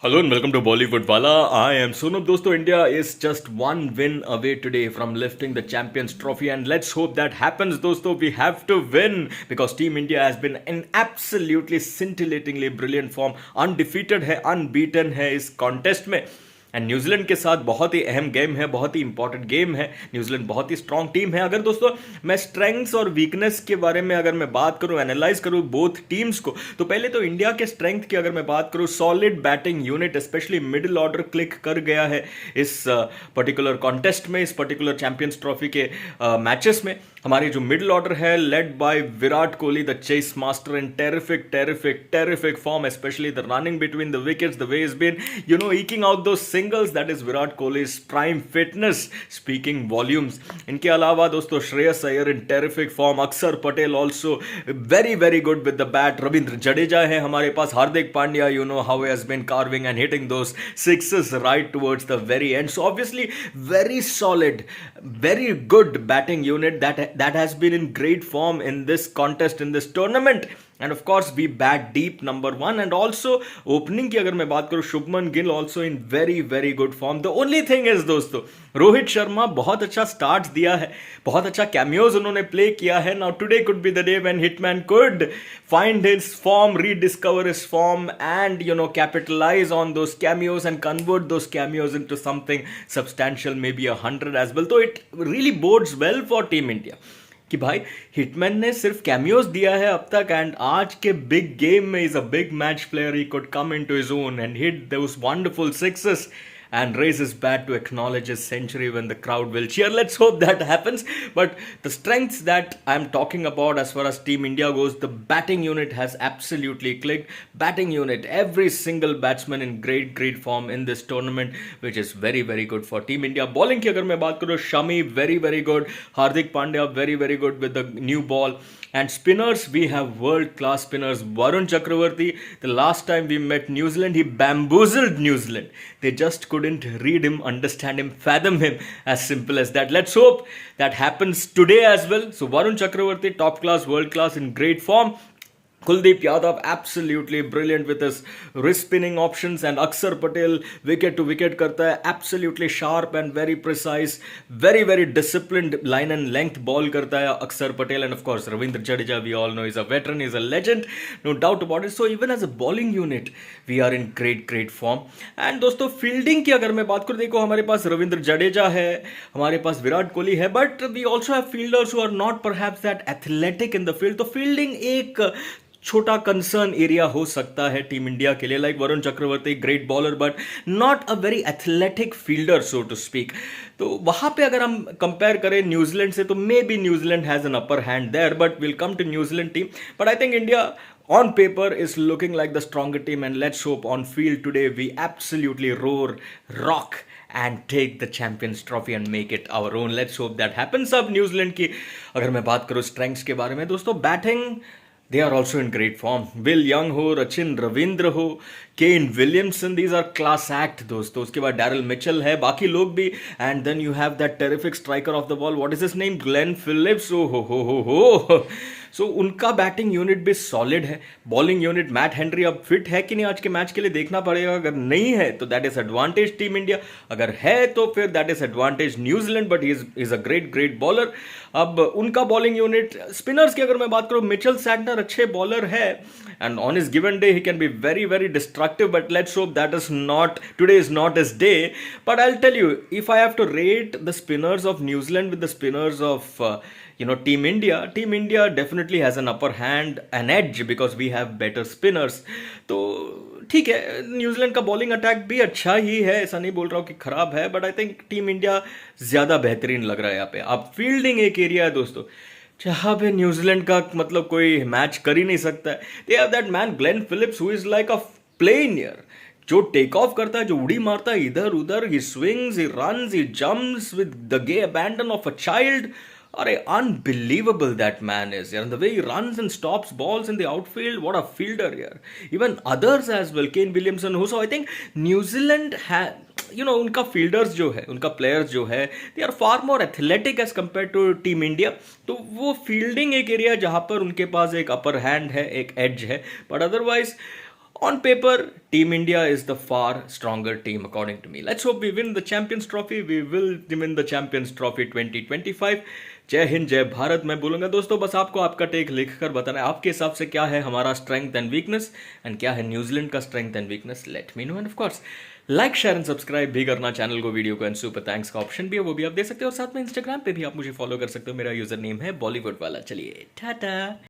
Hello and welcome to Bollywood Wala. I am Sunub. Dosto, India is just one win away today from lifting the Champions Trophy, and let's hope that happens. Dosto, we have to win because Team India has been in absolutely scintillatingly brilliant form. Undefeated है, unbeaten है इस contest में. And New Zealand के साथ बहुत ही अहम game है, बहुत ही इंपॉर्टेंट गेम है. न्यूजीलैंड बहुत ही स्ट्रांग टीम है. अगर दोस्तों मैं स्ट्रेंथ्स और वीकनेस के बारे में अगर मैं बात करूं, एनालाइज करूं बोथ टीम्स को, तो पहले तो इंडिया के स्ट्रेंथ की अगर मैं बात करूं, solid batting unit specially middle order click कर गया है इस पर्टिकुलर कॉन्टेस्ट में, इस पर्टिकुलर चैंपियंस ट्रॉफी के मैचेस में. हमारी जो मिडिल ऑर्डर है led by Virat Kohli, the chase master in terrific form, specially the running between the wickets, the way is been eking out those singles. That is Virat Kohli's prime fitness speaking volumes. इनके अलावा दोस्तों Shreyas Iyer in terrific form, अक्षर Patel also very good with the bat, Ravindra Jadeja है हमारे पास, Hardik Pandya, you know how he has been carving and hitting those sixes right towards the very end. So obviously very solid, very good batting unit that has been in great form in this contest, in this tournament. And of course we bat deep, number one. And also opening की अगर मैं बात करूँ, Shubman Gill also in very good form. The only thing is दोस्तों रोहित शर्मा बहुत अच्छा start दिया है, बहुत अच्छा कैमियोज उन्होंने प्ले किया है. Now today could be the day when hitman could find his form, rediscover his form and capitalize on those cameos and convert those cameos into something substantial, maybe 100 as well. तो it really bodes well for team India कि भाई hitman ने सिर्फ cameos दिया है अब तक, and आज के बिग गेम में is a big match player. He could come into his own and hit those wonderful sixes and raise his bat to acknowledge his century when the crowd will cheer. Let's hope that happens. But the strengths that I'm talking about as far as Team India goes, the batting unit has absolutely clicked. Batting unit, every single batsman in great form in this tournament, which is very good for Team India. Bowling की अगर मैं बात करूँ, Shami very good, Hardik Pandya very good with the new ball. And spinners, we have world class spinners. Varun Chakravarti, the last time we met New Zealand, he bamboozled New Zealand. They just couldn't read him, understand him, fathom him, as simple as that. Let's hope that happens today as well. So Varun Chakravarti, top class, world class, in great form. Kuldeep Yadav absolutely brilliant with his wrist spinning options, and Akshar Patel wicket to wicket करता है, absolutely sharp and very precise, very disciplined line and length ball करता है Akshar Patel. And of course Ravindra Jadeja, we all know, is a veteran, is a legend, no doubt about it. So even as a bowling unit we are in great form. And दोस्तों fielding की अगर मैं बात करूँ, देखो हमारे पास रविंद्र जडेजा है, हमारे पास विराट कोहली है, but we also have fielders who are not perhaps that athletic in the field. तो फील्डिंग एक छोटा कंसर्न एरिया हो सकता है टीम इंडिया के लिए. Like Varun Chakravarthy, great bowler but not a very athletic fielder so to speak. तो वहां पे अगर हम कंपेयर करें न्यूजीलैंड से, तो may be New Zealand has an upper hand there, but will come to New Zealand team. But I think India on paper is looking like the stronger team, and let's hope on field today we absolutely rock and take the Champions Trophy and make it our own. Let's hope that happens. अब New Zealand की अगर मैं बात करूँ strengths के बारे में, दोस्तों batting they are also in great form. Will Young हो, Rachin Ravindra हो, Kane Williamson, these are class act दोस्तों. उसके बाद Daryl Mitchell है, बाकी लोग भी, and then you have that terrific striker of the ball, what is his name, Glenn Phillips. oh ho. सो उनका बैटिंग यूनिट भी सॉलिड है. बॉलिंग यूनिट मैट हेनरी अब फिट है कि नहीं आज के मैच के लिए देखना पड़ेगा. अगर नहीं है तो that is advantage team India, अगर है तो फिर that is advantage New Zealand, but he is a great bowler. अब उनका बॉलिंग यूनिट, स्पिनर्स की अगर मैं बात करूं, मिचेल सैंटनर अच्छे बॉलर है, and on his given day he can be very destructive, but let's hope that is not, today is not his day. But I'll tell you, if I have to rate the spinners of New Zealand with the spinners of Team India definitely has an upper hand, an edge, because we have better spinners. तो ठीक है, New Zealand का bowling attack भी अच्छा ही है, ऐसा नहीं बोल रहा हूँ कि खराब है, but I think team India ज्यादा बेहतरीन लग रहा है यहाँ पे. अब फील्डिंग एक एरिया है दोस्तों जहाँ पे न्यूजीलैंड का मतलब कोई मैच कर ही नहीं सकता है. They have that man Glenn Phillips who is like a planer, जो टेक ऑफ करता है, जो उड़ी मारता है इधर उधर, he swings, he runs, he jumps with the gay abandon of a child. Are unbelievable that man is, and the way he runs and stops balls in the outfield, what a fielder here. Even others as well, Kane Williamson who, so I think New Zealand उनका fielders जो है, उनका players जो है, they are far more athletic as compare to team India. तो वो fielding एक area जहां पर उनके पास एक अपर हैंड है, एक एज है, but otherwise On paper, Team India is the far stronger team according to me. Let's hope we win the Champions Trophy. We will win the Champions Trophy 2025. जय हिंद जय भारत मैं बोलूंगा दोस्तों, बस आपको आपका टेक लिख कर बताना है आपके हिसाब से क्या है हमारा स्ट्रेंथ एंड वीकनेस एंड क्या है न्यूजीलैंड का strength and weakness. Let me know end of course like share and subscribe भी करना चैनल को, वीडियो को, एंड सुपर थैंक्स का ऑप्शन भी है वो भी आप दे सकते हो. और साथ में इंस्टाग्राम पे भी आप मुझे फॉलो कर सकते हो. मेरा यूजर नेम है बॉलीवुड वाला. चलिए टाटा.